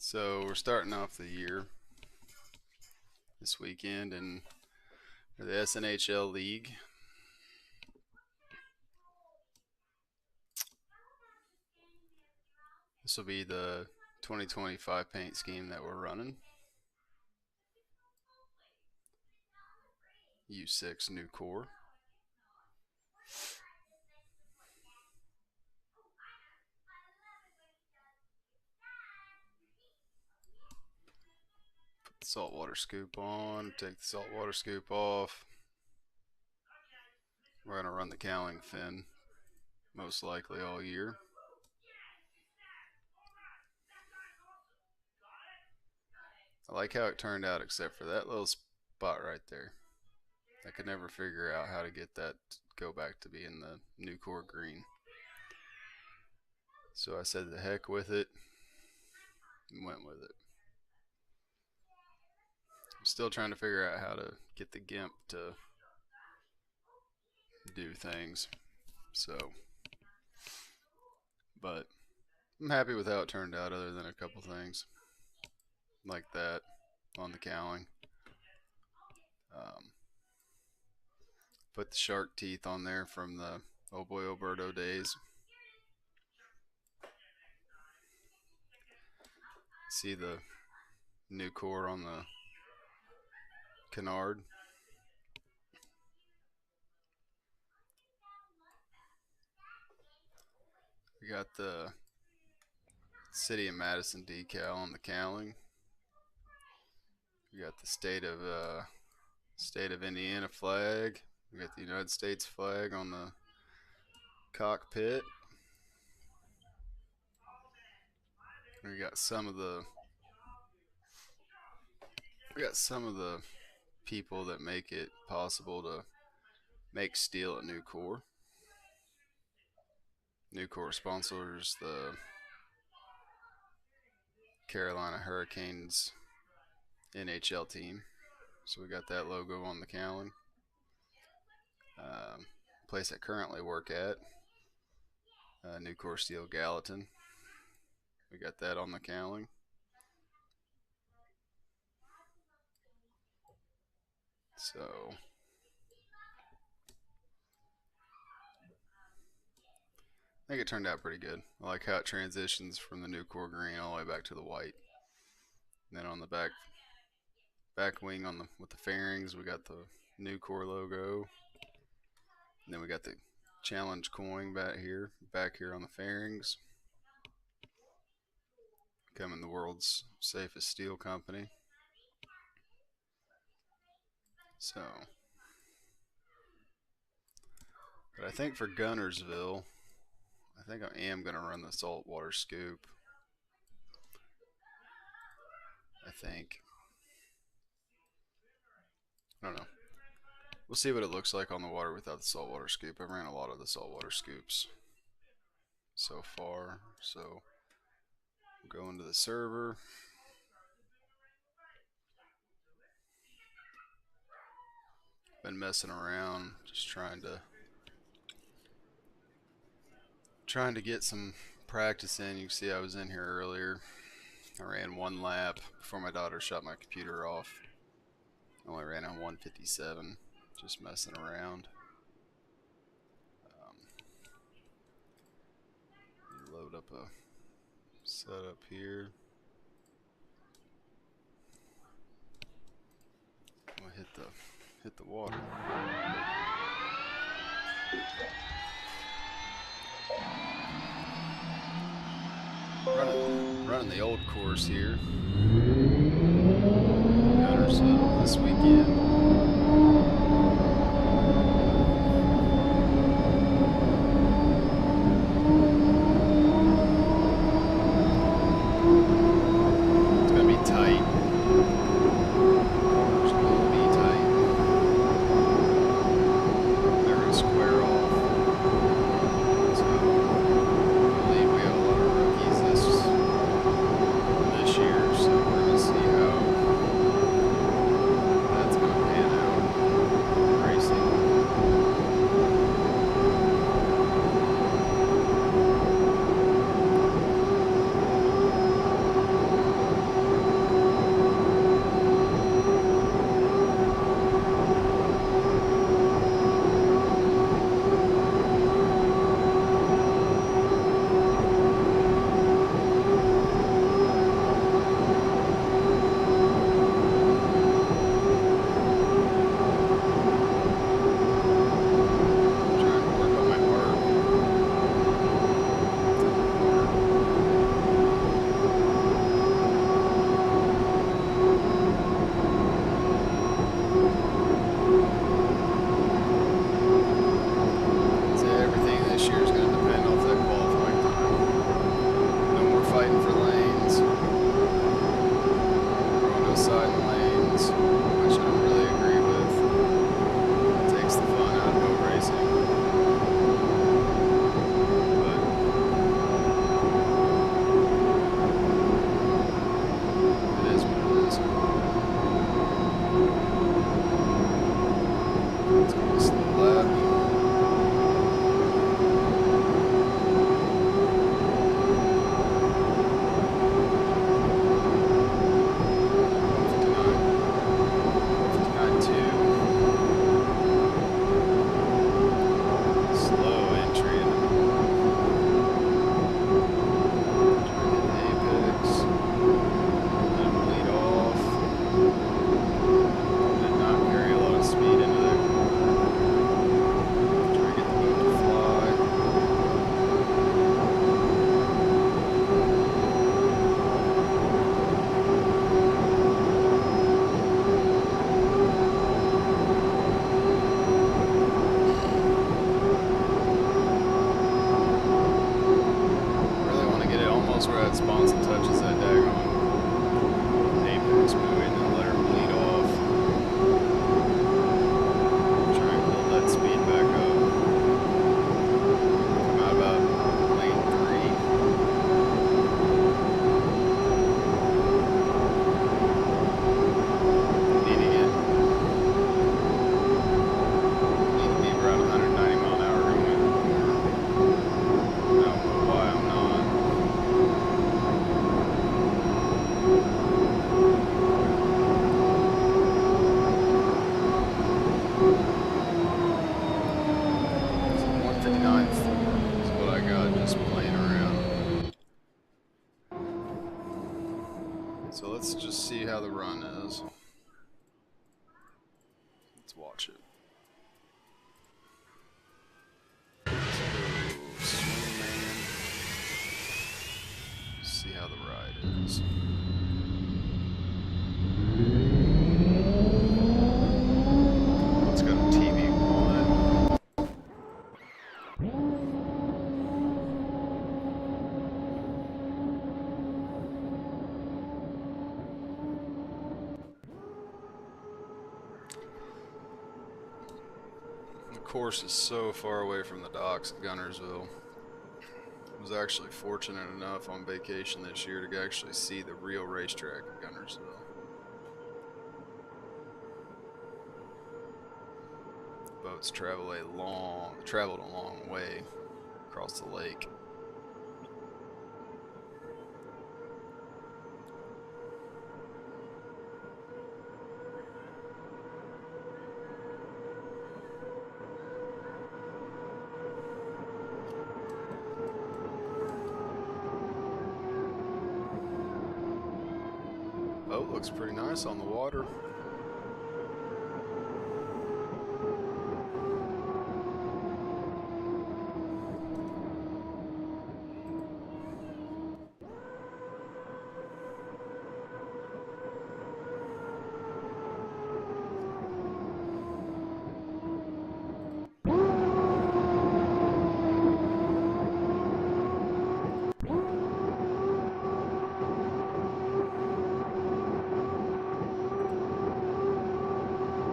So we're starting off the year this weekend in the SNHL League. This will be the 2025 paint scheme that we're running. U6 new core. Put the saltwater scoop on, take the saltwater scoop off. We're going to run the cowling fin most likely all year. I like how it turned out except for that little spot right there. I could never figure out how to get that to go back to being the new core green. So I said the heck with it and went with it. I'm still trying to figure out how to get the GIMP to do things. But I'm happy with how it turned out other than a couple things like that on the cowling. Put the shark teeth on there from the Oh Boy Alberto days. See the new core on the canard. We got the City of Madison decal on the cowling. We got the state of Indiana flag. We got the United States flag on the cockpit. We got some of the people that make it possible to make steel at New Core. New Core sponsors the Carolina Hurricanes SNHL team. So we got that logo on the cowling. Place I currently work at, New Core Steel Gallatin. We got that on the cowling. So I think it turned out pretty good. I like how it transitions from the new core green all the way back to the white. And then on the back wing with the fairings, we got the new core logo. And then we got the challenge coin back here on the fairings. Becoming the world's safest steel company. So, but I think for Guntersville, I think I am going to run the saltwater scoop. I think. I don't know. We'll see what it looks like on the water without the saltwater scoop. I ran a lot of the saltwater scoops so far. So, go into the server. Been messing around, just trying to get some practice in. You can see I was in here earlier. I ran one lap before my daughter shut my computer off. I only ran on 157, just messing around. Load up a setup here. I'm gonna hit the water. Running the old course here. Guntersville this weekend. It's gonna be tight. Corners will be tight. They're gonna square off. So I believe we have a lot of rookies this year, so we're gonna see how that's gonna that sponson touches that daggone apex buoy and then let her bleed off. Try and build that speed back up. Come out about lane 3. Need to be around 190 mile an hour going in the corner. I don't know why I'm not. So 159.4 is what I got just playing around. So let's just see how the run is. Let's watch it. Let's go swing man. See how the ride is. Let's go to TV1. The course is so far away from the docks at Guntersville. I was actually fortunate enough on vacation this year to actually see the real racetrack at Guntersville. Boats traveled a long way across the lake. Boat looks pretty nice on the water.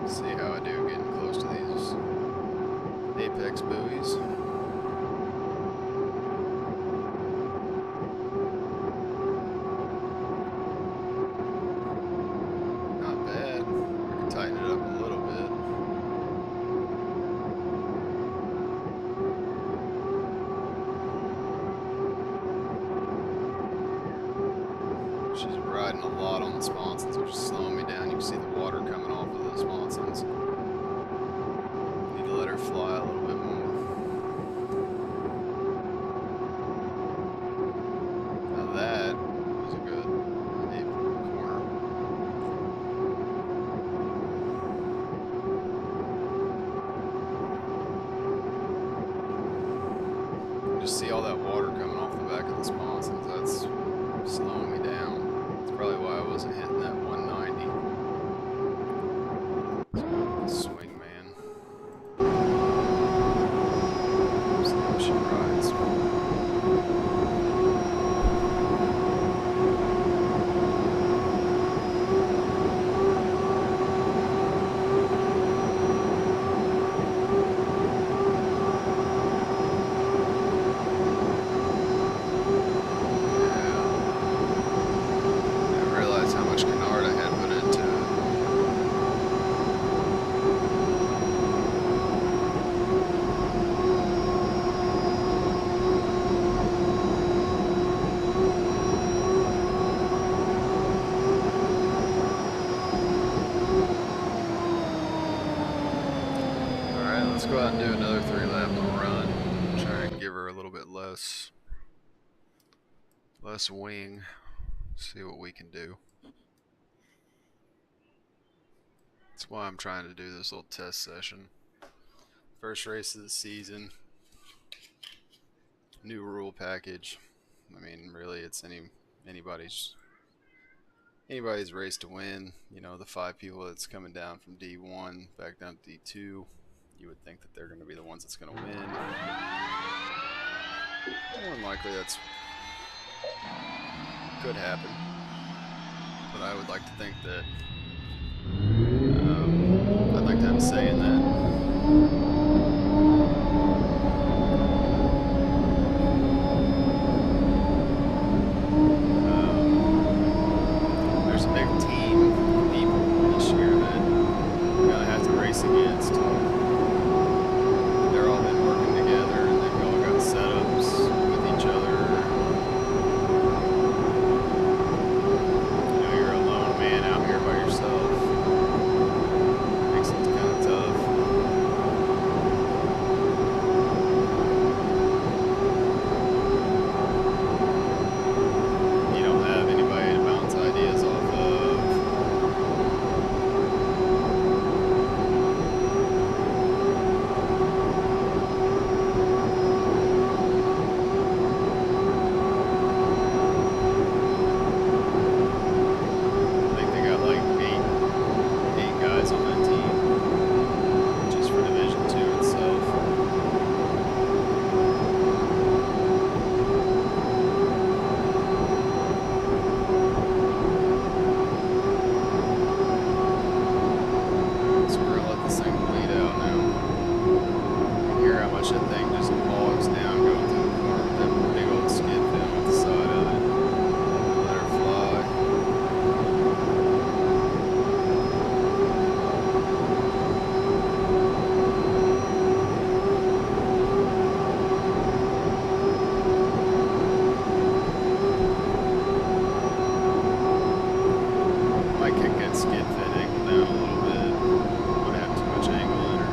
See how I do getting close to these apex buoys. Not bad. We can tighten it up a little bit. She's riding a lot on the sponsons, which is slowing me down. You can see the water coming off of the sponsons. Need to let her fly a little bit more. Now that was a good corner. Just see all that water coming off the back of the sponsons. That's slowing me down. That's probably why I wasn't hitting that 190. Let's go with the swing man. See how she rides. Let's go out and do another 3-lap run. Try and give her a little bit less wing. See what we can do. That's why I'm trying to do this little test session. First race of the season. New rule package. I mean, really, it's anybody's race to win. You know, the 5 people that's coming down from D1 back down to D2. You would think that they're going to be the ones that's going to win. More than likely, that's could happen. But I would like to think that I'd like to have a say in that. There's a big team of people this year that we're going to have to race against. They're all been working together and they've all got setups with each other. You know, you're a lone man out here by yourself. Makes it kind of tough. You don't have anybody to bounce ideas off of. I think they got like eight guys on that team, just for Division 2 itself. So we're gonna let this thing bleed out now. You can hear how much that thing just bogs down going through the corner with that big old skid fin with the side of it. Let her fly. Might kick that skid fin angle down a little bit. Might have too much angle in her.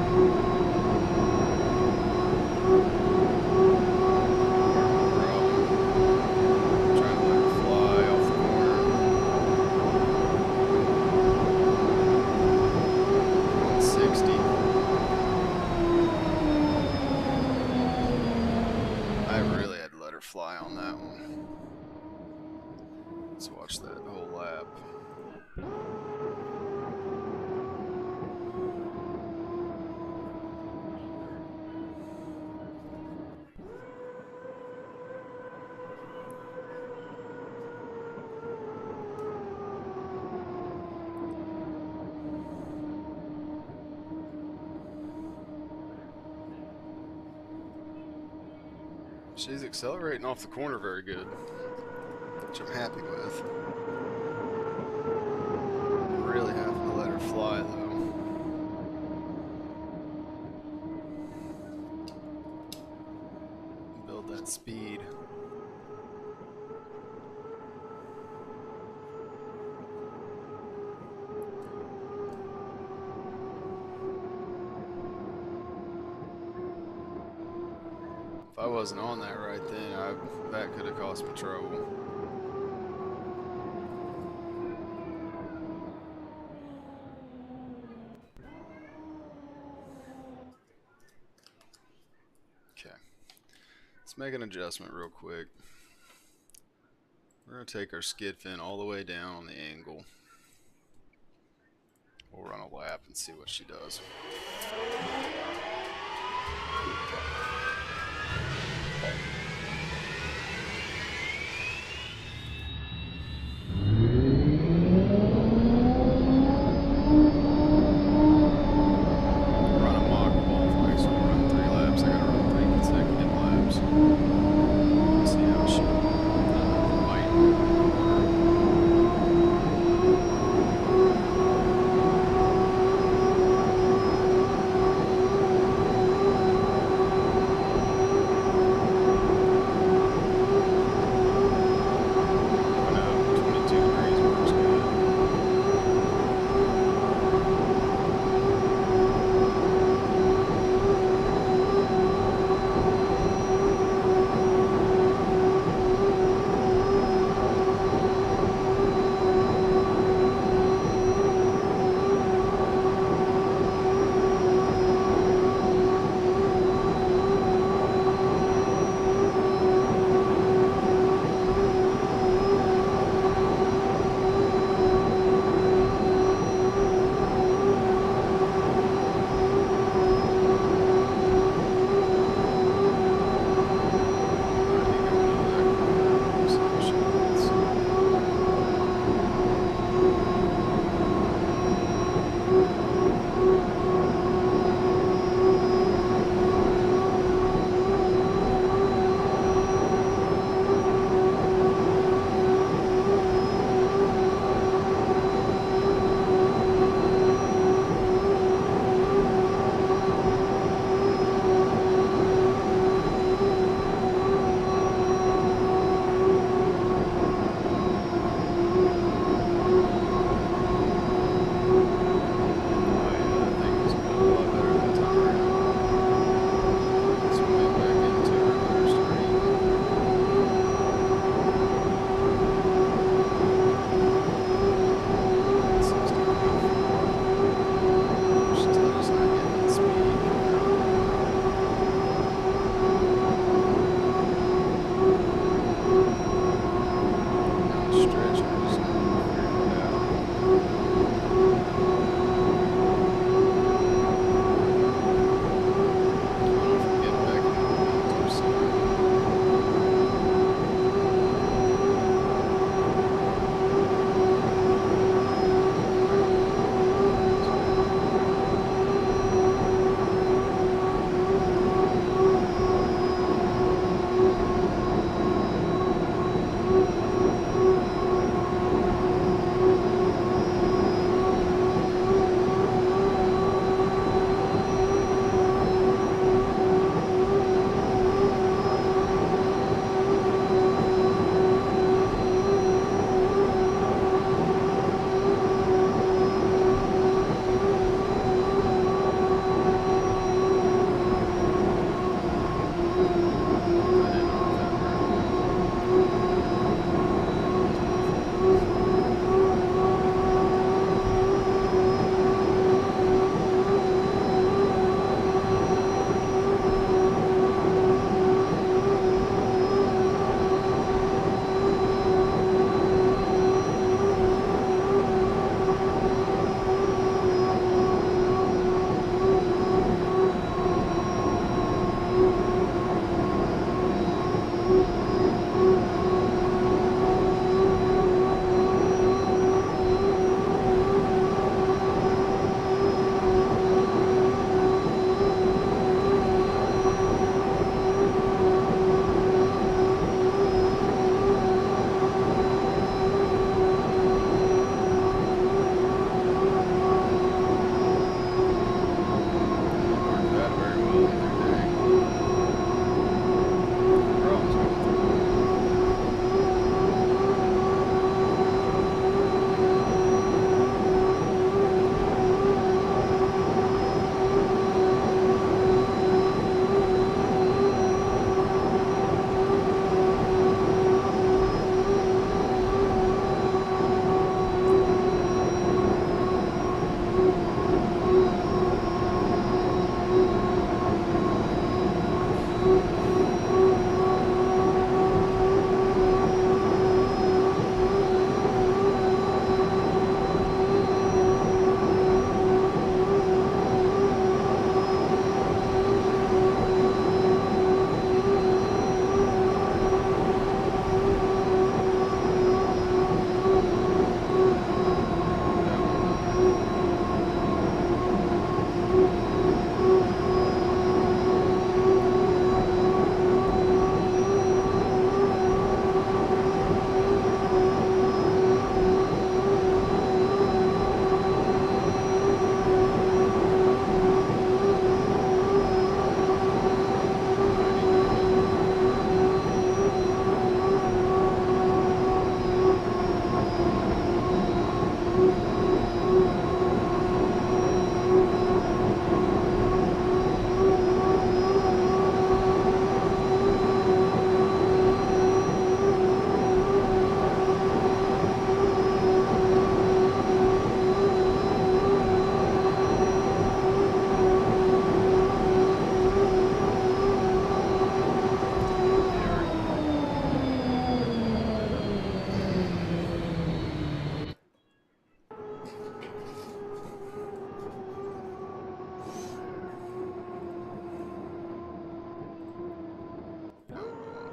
Trying to let her fly off the corner. 160. I really had to let her fly on that one. Let's watch that whole lap. She's accelerating off the corner very good, which I'm happy with. Really having to let her fly though. Build that speed. If I wasn't on that right then, that could have cost me trouble. Okay, let's make an adjustment real quick. We're going to take our skid fin all the way down on the angle. We'll run a lap and see what she does.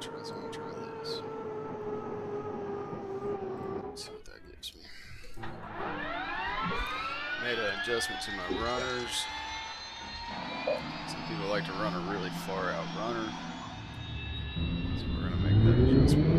try this. Let's see what that gives me. Made an adjustment to my runners. Some people like to run a really far out runner. So we're going to make that adjustment.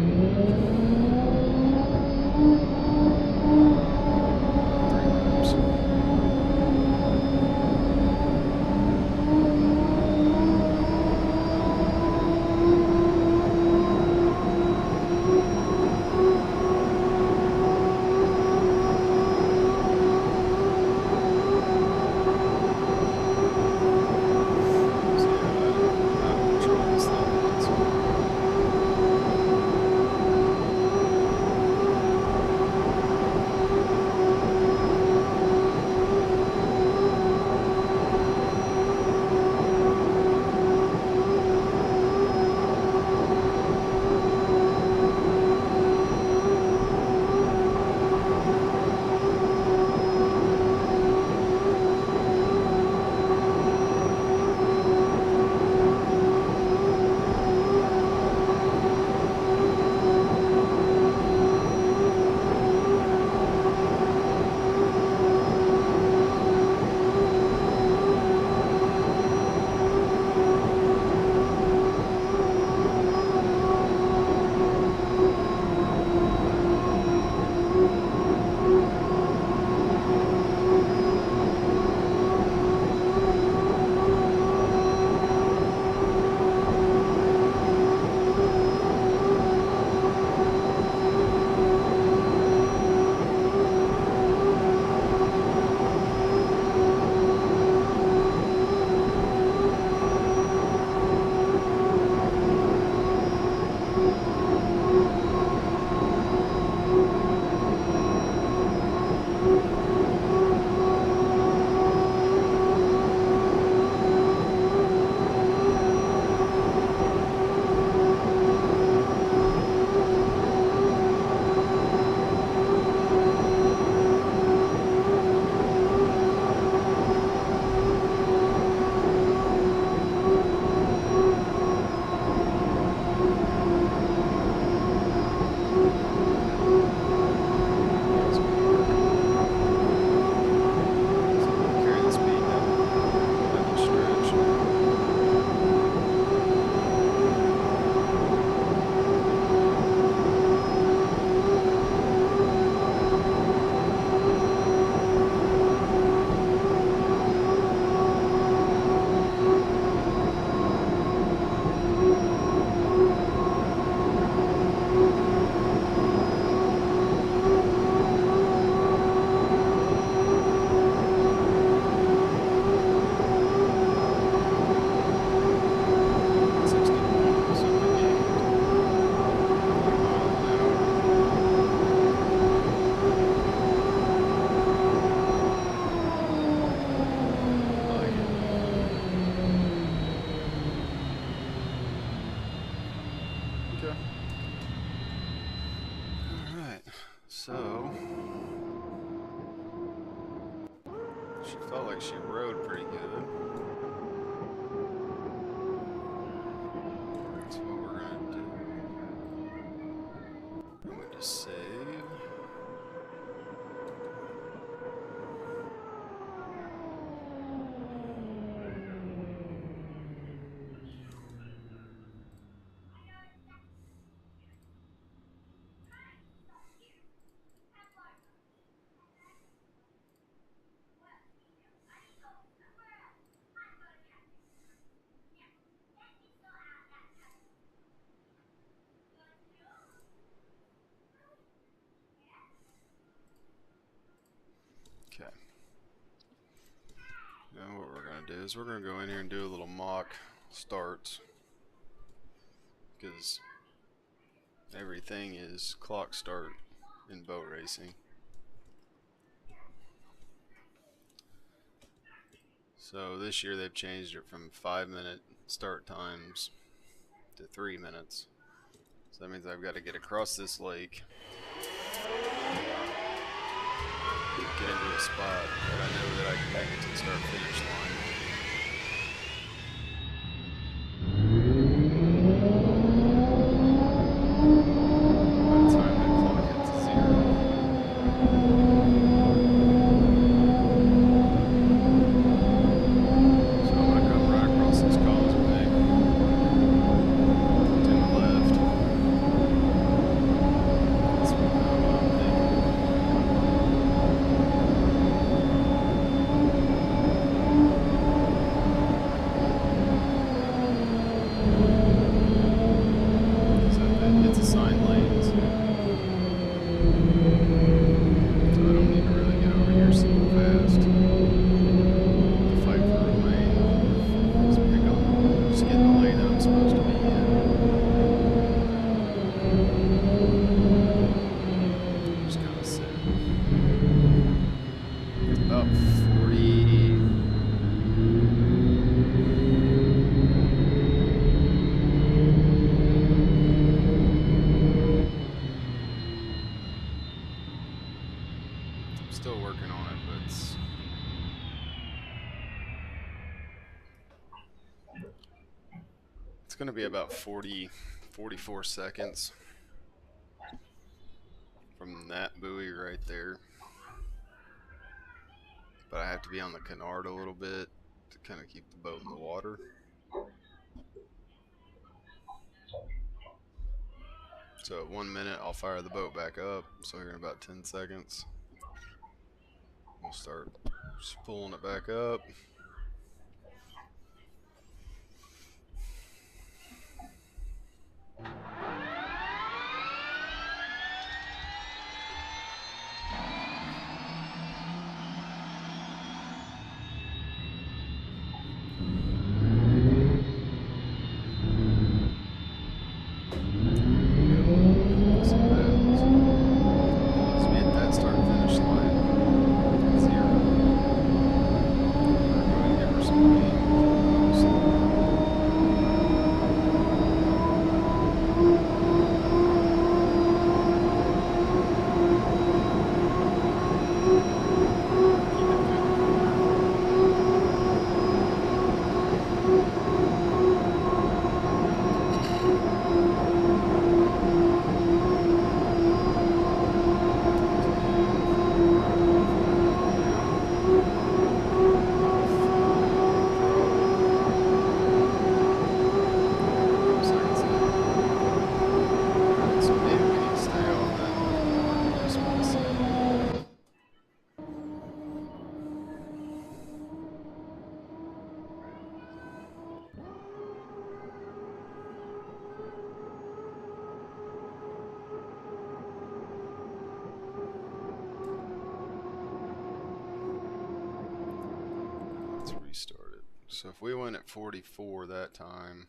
So she felt like she rode pretty good. That's what we're gonna do. I'm going to save. Okay. Now what we're going to do is we're going to go in here and do a little mock starts, because everything is clock start in boat racing. So this year they've changed it from 5-minute start times to 3 minutes. So that means I've got to get across this lake, get into a spot that I know that I can make it to the start finish line. going to be about 44 seconds from that buoy right there. But I have to be on the canard a little bit to kind of keep the boat in the water. So at 1 minute, I'll fire the boat back up. So here in about 10 seconds, we'll start pulling it back up. Restart it. So if we went at 44 that time,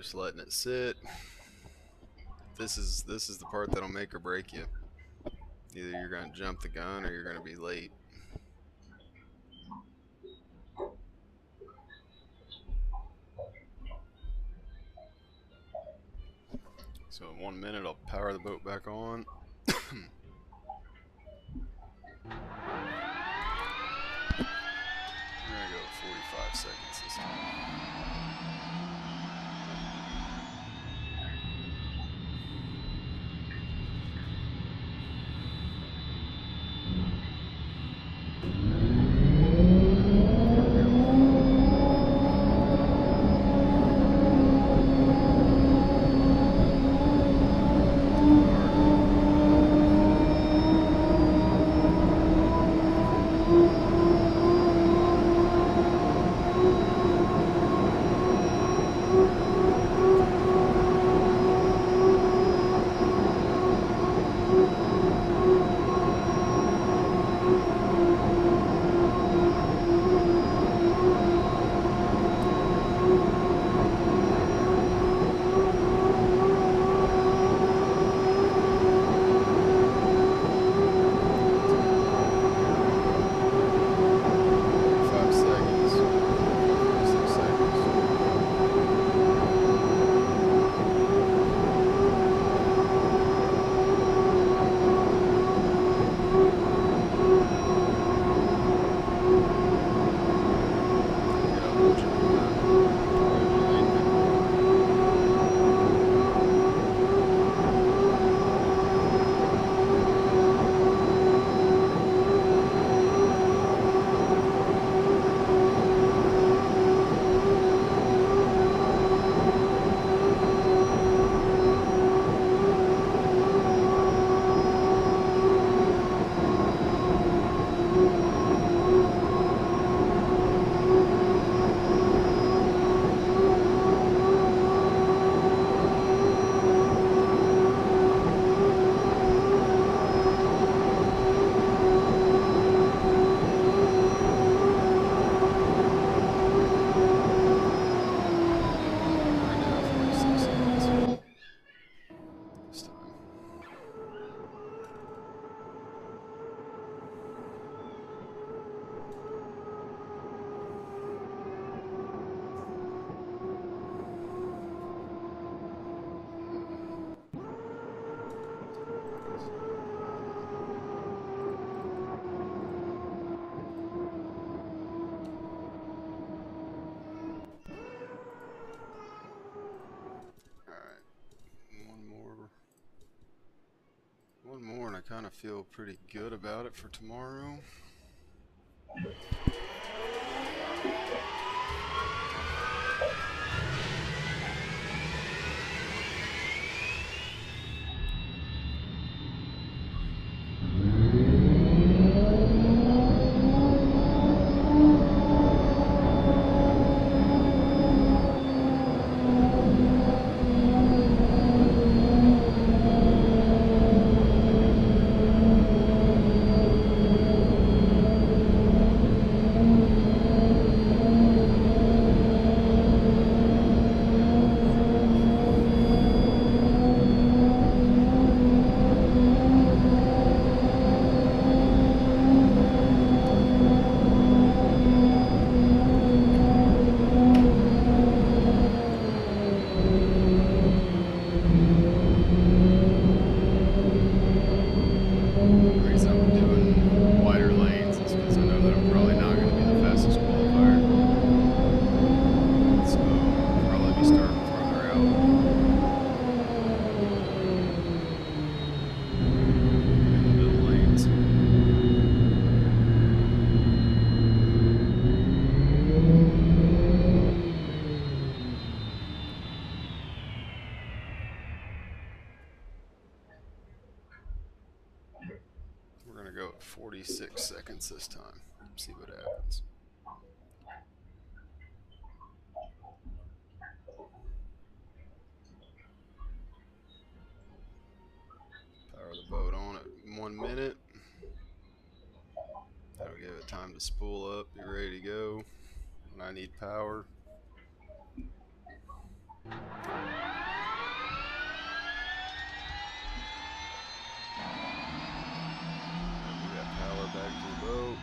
just letting it sit. This is the part that'll make or break you. Either you're going to jump the gun or you're going to be late. So in 1 minute, I'll power the boat back on. We're going to go 45 seconds this time. feel pretty good about it for tomorrow. We're going to go at 46 seconds this time. See what happens. Power the boat on at 1 minute. That'll give it time to spool up, be ready to go when I need power. Back to the boat.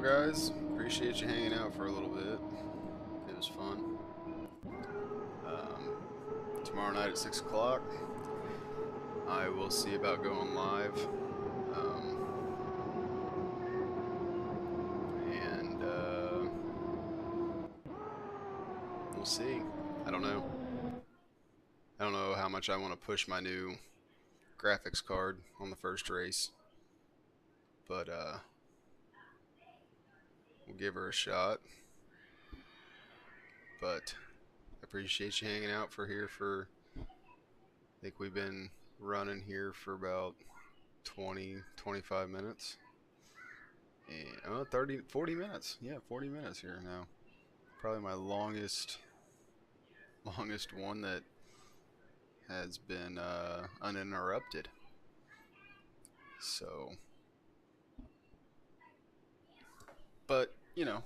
Guys, appreciate you hanging out for a little bit. It was fun. Tomorrow night at 6 o'clock, I will see about going live. And we'll see. I don't know. I don't know how much I want to push my new graphics card on the first race. But we'll give her a shot. But I appreciate you hanging out for I think we've been running here for about 20-25 minutes. And 40 minutes. Yeah, 40 minutes here now. Probably my longest one that has been uninterrupted. So, but you know,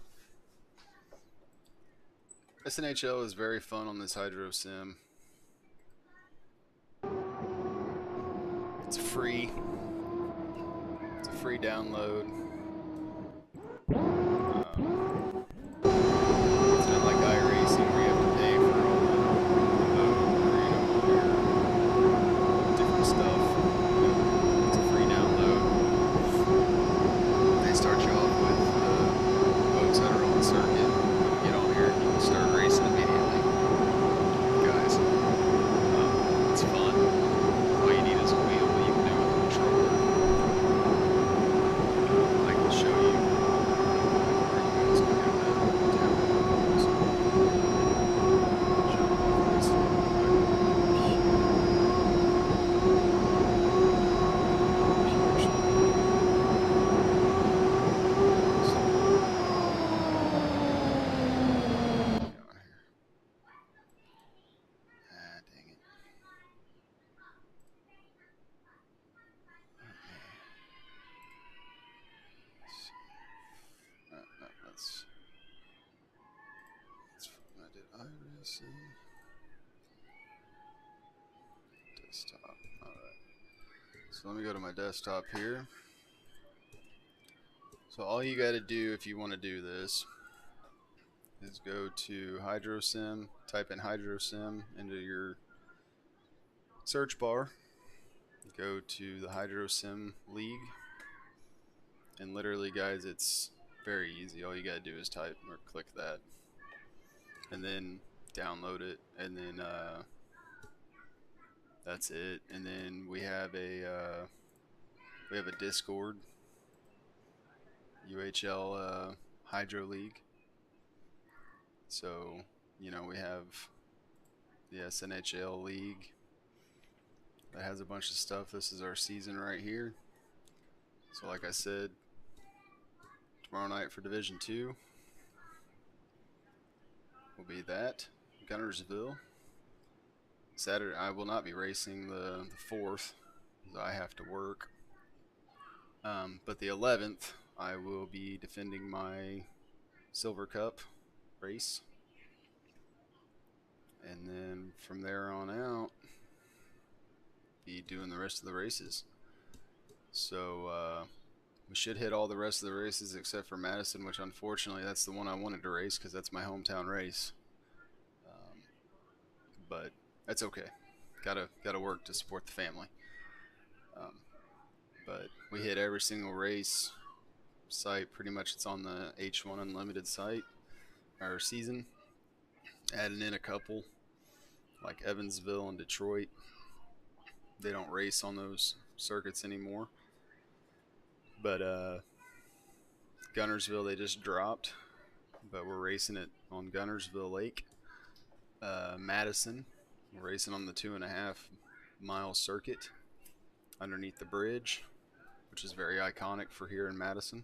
SNHL is very fun on this hydro sim. It's free. It's a free download. It's not like iRacing where you have to pay for all the different stuff. It's a free download. They start you off with boats that are on the circuit. You get on here and you can start racing immediately. Guys, it's fun. All you need is a wheel that you can do with a controller. I can show you where you guys can have that download. Jump off this real dang it. That's I did iRacing. Desktop. Alright. So let me go to my desktop here. So all you gotta do if you want to do this is go to HydroSim, type in HydroSim into your search bar, go to the HydroSim League, and literally guys, it's very easy. All you gotta do is type or click that and then download it, and then that's it. And then we have a Discord, UHL Hydro League. So we have the SNHL League that has a bunch of stuff. This is our season right here. So like I said, tomorrow night for Division 2 will be that Guntersville. Saturday I will not be racing the 4th because I have to work. But the 11th I will be defending my Silver Cup race, and then from there on out be doing the rest of the races. So we should hit all the rest of the races except for Madison, which unfortunately that's the one I wanted to race because that's my hometown race. But that's okay. Gotta work to support the family. But we hit every single race site. Pretty much it's on the H1 Unlimited site, our season. Adding in a couple like Evansville and Detroit. They don't race on those circuits anymore. But Guntersville they just dropped, but we're racing it on Guntersville Lake. Madison, we're racing on the 2.5 mile circuit underneath the bridge, which is very iconic for here in Madison.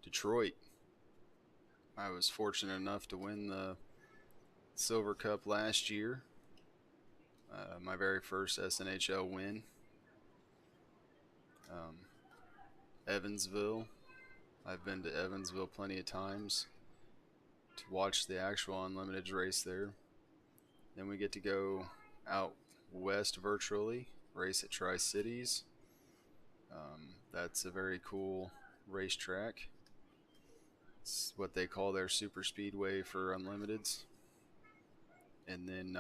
Detroit, I was fortunate enough to win the Silver Cup last year, my very first SNHL win. Evansville, I've been to Evansville plenty of times to watch the actual Unlimited race there. Then we get to go out west virtually, race at Tri-Cities. That's a very cool racetrack. It's what they call their super speedway for Unlimiteds. And then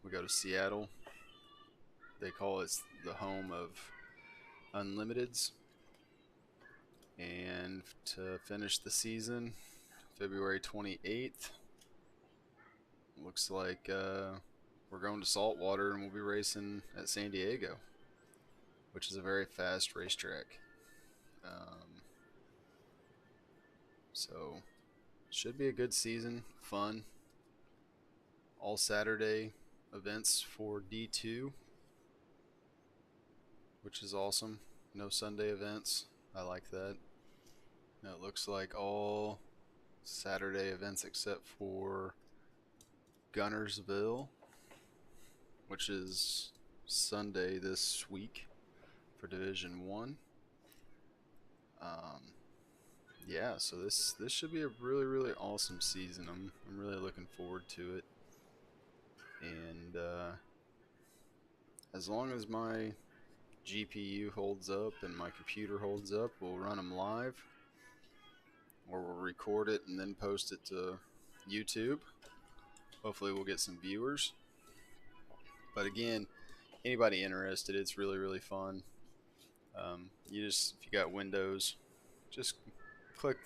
we go to Seattle. They call it the home of Unlimiteds. And to finish the season, February 28th, looks like we're going to Saltwater and we'll be racing at San Diego, which is a very fast racetrack. So should be a good season, fun. All Saturday events for D2, which is awesome. No Sunday events. I like that. Now it looks like all Saturday events except for Guntersville, which is Sunday this week for Division 1. yeah, so this should be a really awesome season. I'm really looking forward to it, and as long as my GPU holds up and my computer holds up, we'll run them live, or we'll record it and then post it to YouTube. Hopefully, we'll get some viewers. But again, anybody interested, it's really fun. You just, if you got Windows, just click